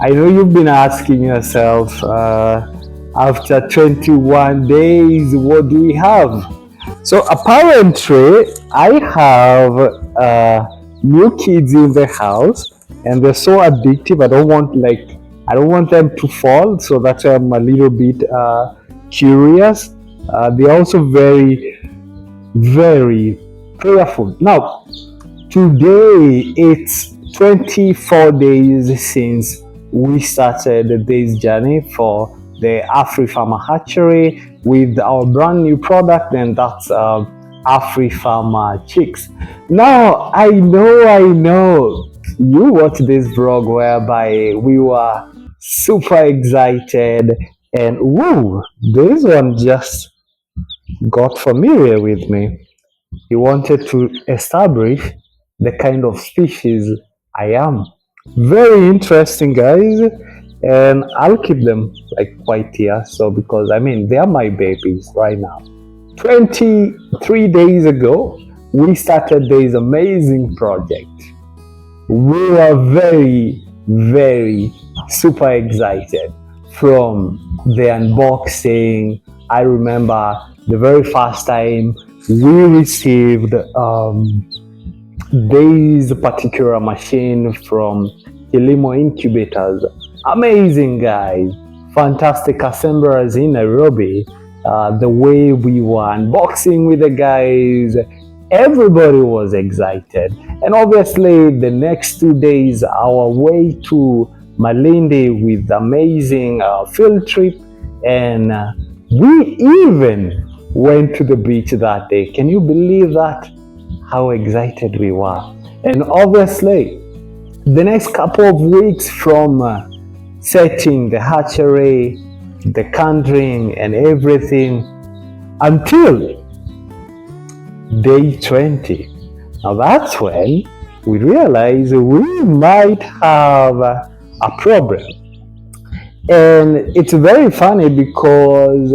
I know you've been asking yourself, after 21 days, what do we have? So apparently, I have new kids in the house, and they're so addictive. I don't want them to fall. So that's why I'm a little bit curious. They're also very, very prayerful. Now, today it's 24 days since we started this journey for the Afrifama Hatchery with our brand new product, and that's Afrifama chicks. Now, I know you watched this vlog whereby we were super excited, and woo, this one just got familiar with me. He wanted to establish the kind of species I am. Very interesting, guys, and I'll keep them like quite here. So, because I mean, they are my babies right now. 23 days ago, we started this amazing project. We were very, very super excited from the unboxing. I remember the very first time we received this particular machine from Kilimo Incubators. Amazing, guys. Fantastic assemblers in Nairobi. The way we were unboxing with the guys, everybody was excited. And obviously, the next 2 days, our way to Malindi with amazing field trip, and we even went to the beach that day. Can you believe that? How excited we were. And obviously, the next couple of weeks from setting the hatchery, the candring and everything until day 20. Now that's when we realized we might have a problem. And it's very funny because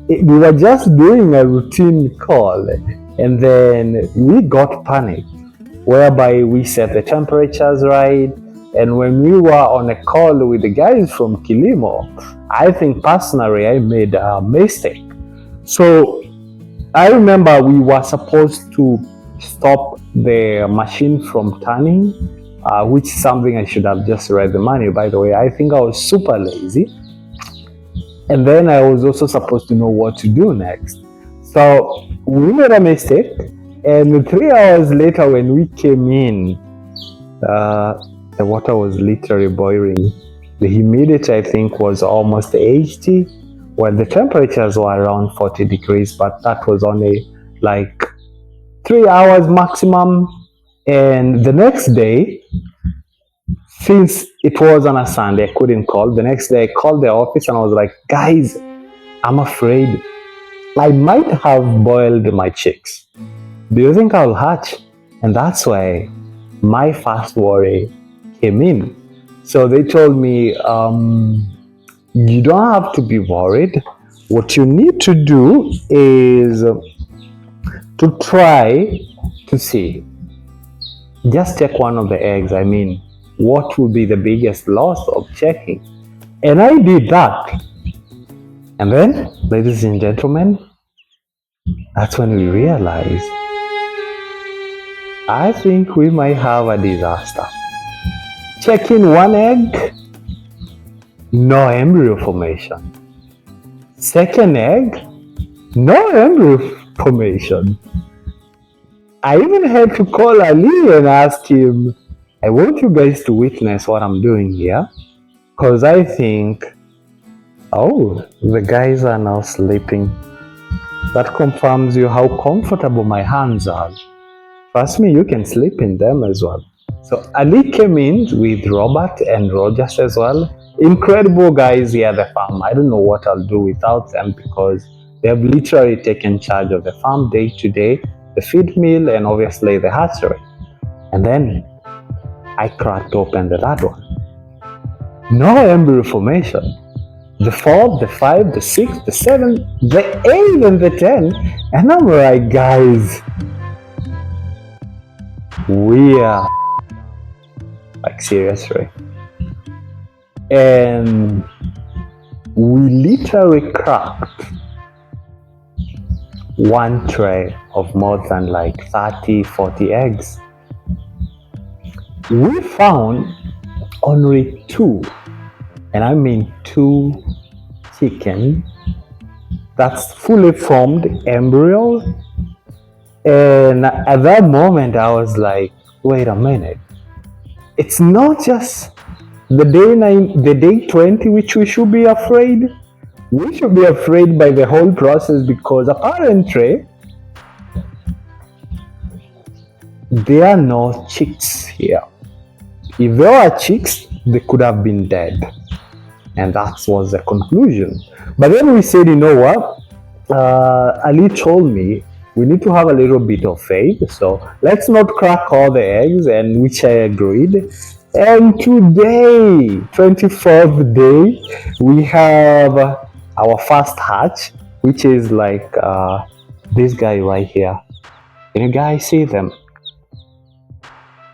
we were just doing a routine call, and then we got panicked, whereby we set the temperatures right. And when we were on a call with the guys from Kilimo, I think personally I made a mistake. So I remember we were supposed to stop the machine from turning, which is something I should have just read the manual, by the way. I think I was super lazy. And then I was also supposed to know what to do next. So we made a mistake, and 3 hours later when we came in, the water was literally boiling. The humidity, I think, was almost 80, while the temperatures were around 40 degrees, but that was only like 3 hours maximum. And the next day, since it was on a Sunday, I couldn't call. The next day I called the office and I was like, guys, I'm afraid I might have boiled my chicks. Do you think I'll hatch? And that's why my first worry came in. So they told me, you don't have to be worried. What you need to do is to try to see. Just check one of the eggs. I mean, what would be the biggest loss of checking? And I did that. And then, ladies and gentlemen, that's when we realized, I think we might have a disaster. Checking one egg, no embryo formation. Second egg, no embryo formation. I even had to call Ali and ask him, I want you guys to witness what I'm doing here, because I think, oh, the guys are now sleeping. That confirms you how comfortable my hands are. Trust me, you can sleep in them as well. So Ali came in with Robert and Rogers as well. Incredible guys here at the farm. I don't know what I'll do without them, because they have literally taken charge of the farm day to day, the feed mill, and obviously the hatchery. And then I cracked open the that one. No embryo formation. The 4, the 5, the 6, the 7, the 8, and the 10. And I'm like, guys, we are like, seriously. and we literally cracked one tray of more than like 30-40 eggs. We found only 2, and I mean 2 chicken that's fully formed embryos. And at that moment I was like, wait a minute, it's not just the day 20 which we should be afraid. We should be afraid by the whole process, because apparently there are no chicks here. If there were chicks, they could have been dead. And that was the conclusion. But then we said, you know what? Ali told me we need to have a little bit of faith. So let's not crack all the eggs, and which I agreed. And today, 24th day, we have our first hatch, which is like this guy right here. Can you guys see them?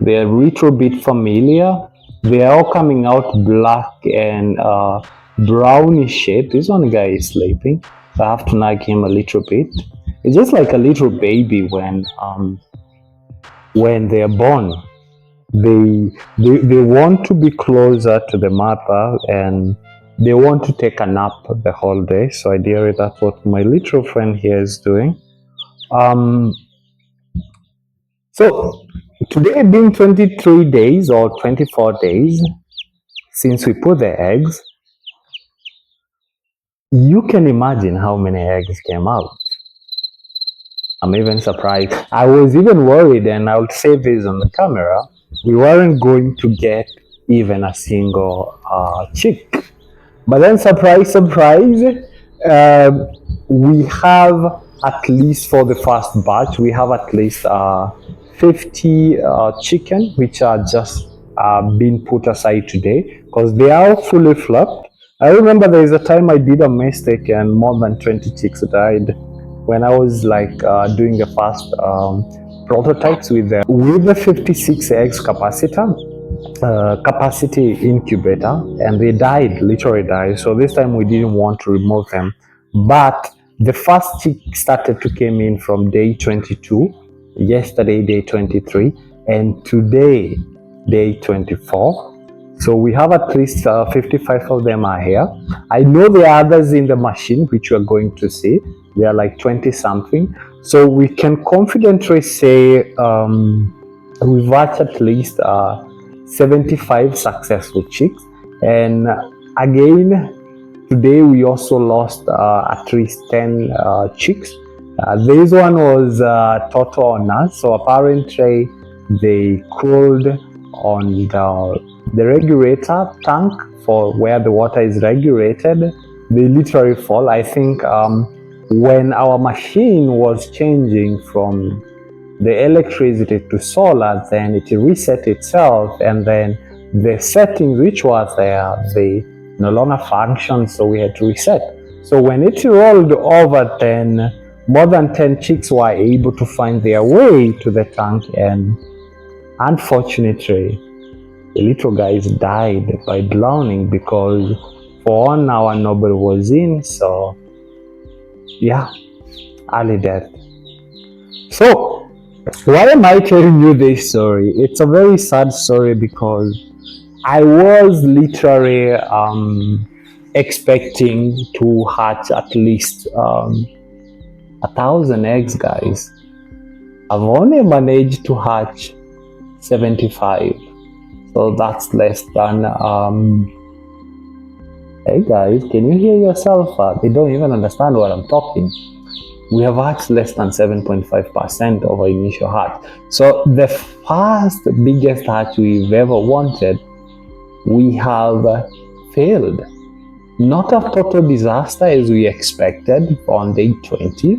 They're a little bit familiar. They are all coming out black and brownish shape. This one guy is sleeping, so I have to nag him a little bit. It's just like a little baby when they're born. They want to be closer to the mother, and they want to take a nap the whole day. So ideally that's what my little friend here is doing. So today being 23 days or 24 days since we put the eggs, you can imagine how many eggs came out. I'm even surprised. I was even worried, and I'll say this on the camera, we weren't going to get even a single chick. But then surprise, surprise, we have at least, for the first batch, we have at least 50 chicken, which are just being put aside today, because they are fully flapped. I remember there is a time I did a mistake and more than 20 chicks died when I was like doing the first prototypes with the 56 eggs capacity incubator, and they died, literally died. So this time we didn't want to remove them, but the first chick started to come in from day 22, yesterday day 23, and today day 24. So we have at least 55 of them are here. I know there are others in the machine which you are going to see. They are like 20 something. So we can confidently say we've had at least 75 successful chicks. And again, today we also lost at least 10 chicks. This one was total on us. So apparently they cooled on the regulator tank for where the water is regulated. They literally fall. I think when our machine was changing from the electricity to solar, then it reset itself, and then the settings which was there, they no longer function, so we had to reset. So when it rolled over, then more than 10 chicks were able to find their way to the tank, and unfortunately the little guys died by drowning, because for 1 hour nobody was in. So yeah, early death. So why am I telling you this story? It's a very sad story, because I was literally expecting to hatch at least 1,000 eggs, guys. I've only managed to hatch 75. So that's less than hey guys, can you hear yourself? They don't even understand what I'm talking. We have hatched less than 7.5% of our initial hatch. So the first biggest hatch we've ever wanted, we have failed. Not a total disaster as we expected on day 20.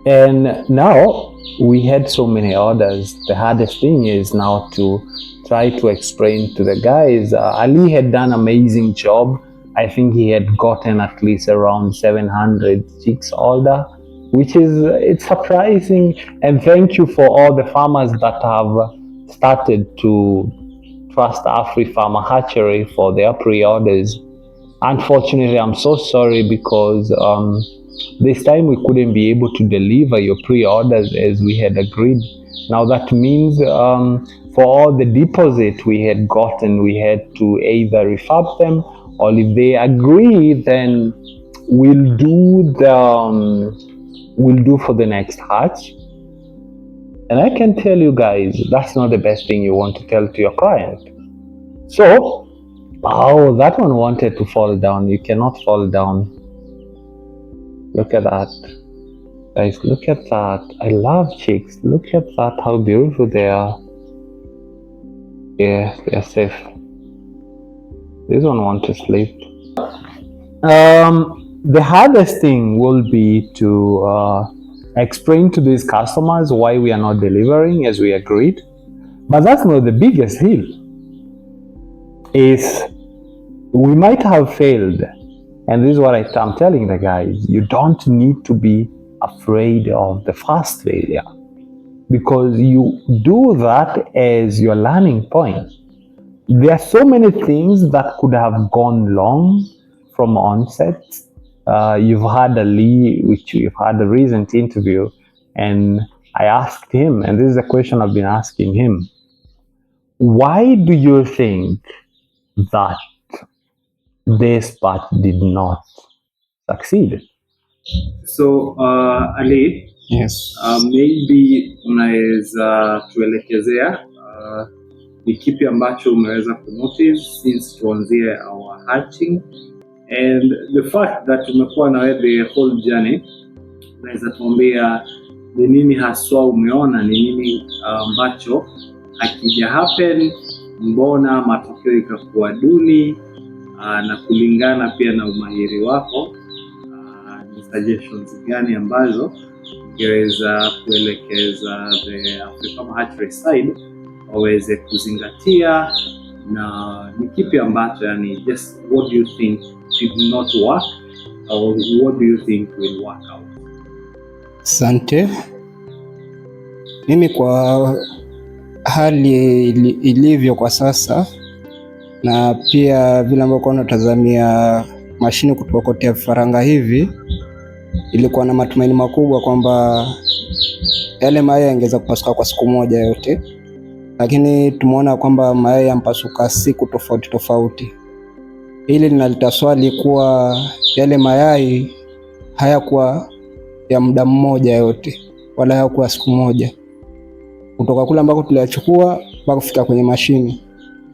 And now we had so many orders. The hardest thing is now to try to explain to the guys. Ali had done an amazing job. I think he had gotten at least around 700 chicks order, which is it's surprising. And thank you for all the farmers that have started to trust Afrifama Hatchery for their pre-orders. Unfortunately, I'm so sorry because this time we couldn't be able to deliver your pre-orders as we had agreed. Now that means for all the deposit we had gotten, we had to either refurb them, or if they agree, then we'll do for the next hatch. And I can tell you guys, that's not the best thing you want to tell to your client. So, oh, that one wanted to fall down. You cannot fall down. Look at that. Guys, look at that. I love chicks. Look at that, how beautiful they are. Yeah, they're safe. This one wants to sleep. The hardest thing will be to explain to these customers why we are not delivering as we agreed. But that's not the biggest deal. Is we might have failed. And this is what I'm telling the guys. You don't need to be afraid of the first failure, because you do that as your learning point. There are so many things that could have gone wrong from onset. You've had you've had a recent interview, and I asked him, and this is a question I've been asking him: why do you think that this part did not succeed? So Ali, Yes. Maybe unaweza tuelekezea ni kipi ambacho umeweza kunotice since tuanzie our hatching and the fact that tumekuwa na wewe the whole journey. Unaweza tuambia ni nini haswa umeona, ni nini ambacho hakija happen, mbona matokeo ikakuwa duni, na kulingana pia na umahiri wako, ni suggestions gani ambazo ungeweza kuelekeza the Afrifama Hatchery side waweze kuzingatia, na ni kipi ambacho, yani just what do you think did not work or what do you think will work out? Asante. Mimi kwa hali ilivyo kwa sasa, na pia vile ambavyo natazamia mashine kutuokotea vifaranga hivi, ilikuwa na matumaini makubwa kwamba yale mayai yangeweza kupasuka kwa siku moja yote, lakini tumeona kwamba mayai yampasuka siku tofauti tofauti. Hili linaleta swali kuwa yale mayai hayakuwa ya muda mmoja yote, wala hayakuwa siku moja. Kutoka kule ambako tuliyachukua mpaka kufika kwenye mashine,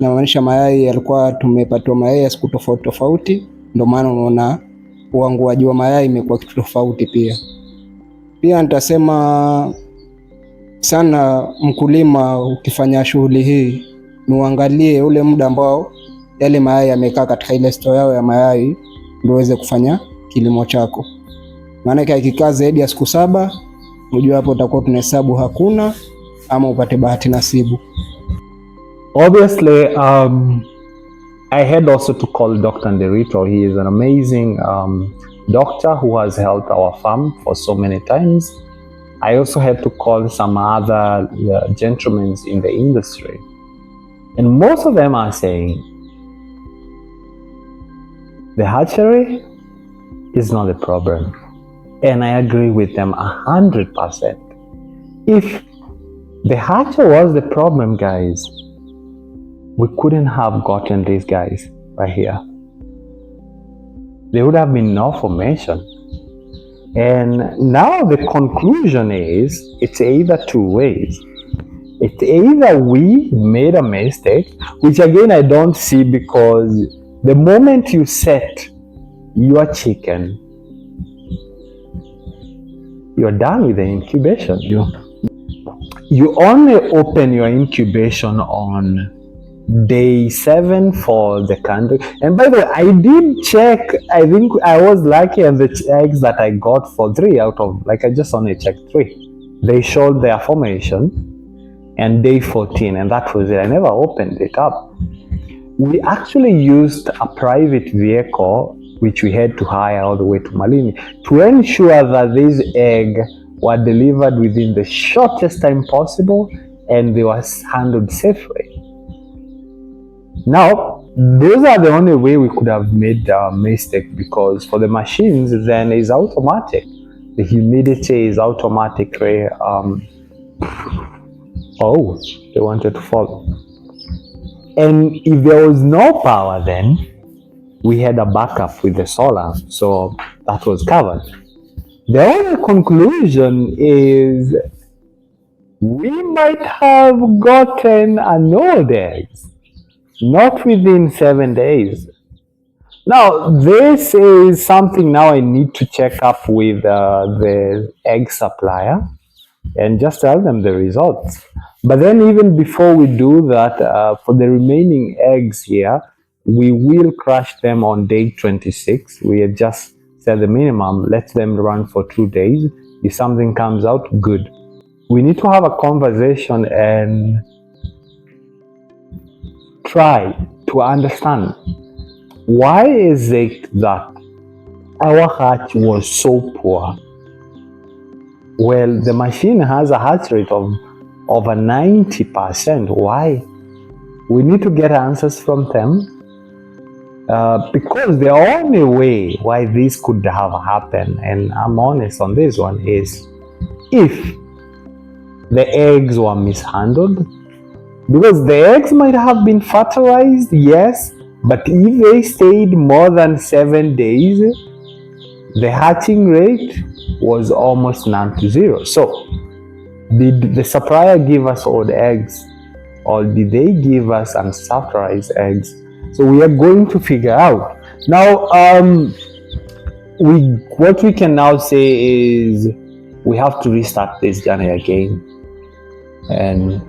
inamaanisha mayai yalikuwa tumepatiwa mayai ya siku tofauti tofauti. Ndio maana unaona uanguaji wa mayai imekuwa kitu tofauti. Pia nitasema sana, mkulima ukifanya shughuli hii ni uangalie ule muda ambao yale mayai yamekaa katika ile store yao ya mayai, ndio uweze kufanya kilimo chako. Maana ikikaa zaidi ya siku 7, unajua hapo utakuwa tunahesabu hakuna ama upate bahati nasibu. Obviously, I had also to call Dr. Nderito. He is an amazing doctor who has helped our farm for so many times. I also had to call some other gentlemen in the industry. And most of them are saying, the hatchery is not a problem. And I agree with them 100%. If the hatchery was the problem, guys, we couldn't have gotten these guys right here. There would have been no formation. And now the conclusion is, it's either two ways. It's either we made a mistake, which again I don't see, because the moment you set your chicken, you're done with the incubation. You only open your incubation on day 7 for the candle. And by the way, I did check. I think I was lucky, and the eggs that I got for 3 out of, like, I just only checked 3. They showed their formation and day 14, and that was it. I never opened it up. We actually used a private vehicle, which we had to hire all the way to Malini, to ensure that these eggs were delivered within the shortest time possible and they were handled safely. Now, those are the only way we could have made a mistake, because for the machines, then it's automatic. The humidity is automatically, oh, they wanted to fall. And if there was no power, then we had a backup with the solar, so that was covered. The only conclusion is we might have gotten annulled eggs, not within 7 days. Now, this is something now I need to check up with the egg supplier and just tell them the results. But then even before we do that, for the remaining eggs here, we will crush them on day 26. We have just set the minimum, let them run for 2 days. If something comes out, good. We need to have a conversation and try to understand, why is it that our hatch was so poor? Well, the machine has a hatch rate of over 90%. Why? We need to get answers from them, because the only way why this could have happened, and I'm honest on this one, is if the eggs were mishandled. Because the eggs might have been fertilized, yes, but if they stayed more than 7 days, the hatching rate was almost none to zero. So, did the supplier give us old eggs, or did they give us unfertilized eggs? So we are going to figure out. Now, what we can now say is we have to restart this journey again. And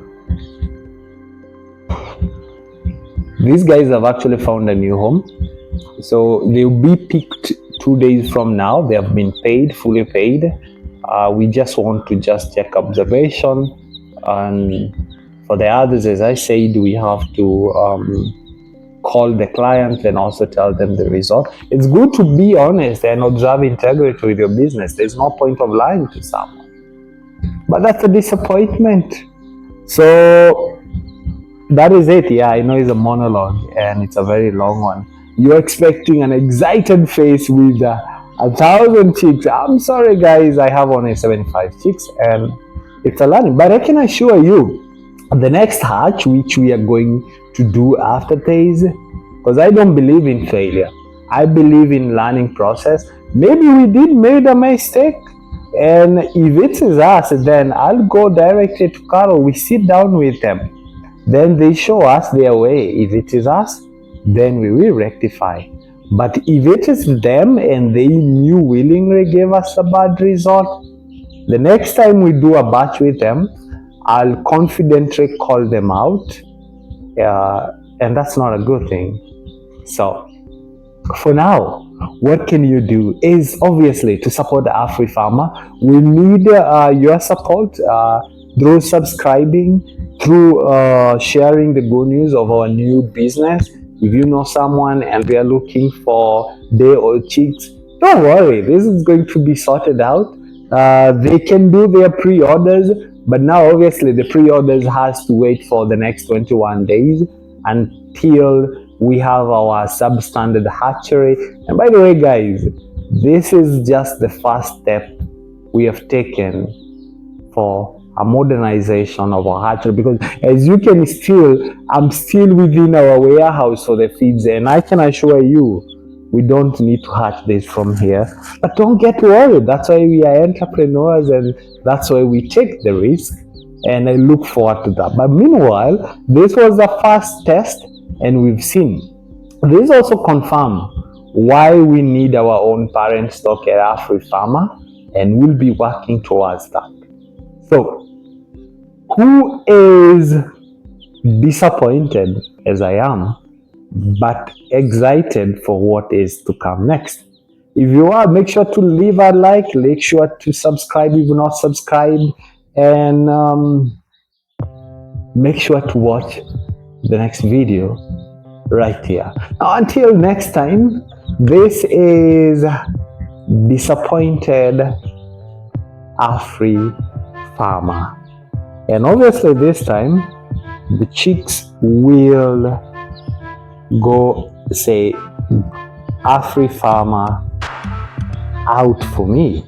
these guys have actually found a new home. So they'll be picked 2 days from now. They have been paid, fully paid. We just want to just check observation. And for the others, as I said, we have to call the client and also tell them the result. It's good to be honest and observe integrity with your business. There's no point of lying to someone. But that's a disappointment. So that is it. Yeah, I know it's a monologue and it's a very long one. You're expecting an excited face with 1,000 chicks. I'm sorry guys, I have only 75 chicks and it's a learning. But I can assure you, the next hatch, which we are going to do after this, because I don't believe in failure. I believe in learning process. Maybe we did made a mistake, and if it is us, then I'll go directly to Carol. We sit down with them. Then they show us their way. If it is us, then we will rectify. But if it is them and they knew willingly gave us a bad result, the next time we do a batch with them, I'll confidently call them out, and that's not a good thing. So, for now, what can you do is obviously to support Afrifama. We need your support through subscribing, through sharing the good news of our new business. If you know someone and they are looking for day-old chicks, don't worry, this is going to be sorted out. They can do their pre-orders, but now obviously the pre-orders has to wait for the next 21 days until we have our substandard hatchery. And by the way guys, this is just the first step we have taken for a modernization of our hatchery, because as you can I'm still within our warehouse for the feeds, and I can assure you we don't need to hatch this from here. But don't get worried, that's why we are entrepreneurs and that's why we take the risk, and I look forward to that. But meanwhile, this was the first test and we've seen. This also confirms why we need our own parent stock at Afrifama, and we'll be working towards that. So, who is disappointed as I am, but excited for what is to come next? If you are, make sure to leave a like, make sure to subscribe if you're not subscribed, and make sure to watch the next video right here. Now, until next time, this is disappointed Afrifama, and obviously this time the chicks will go say Afrifama out for me.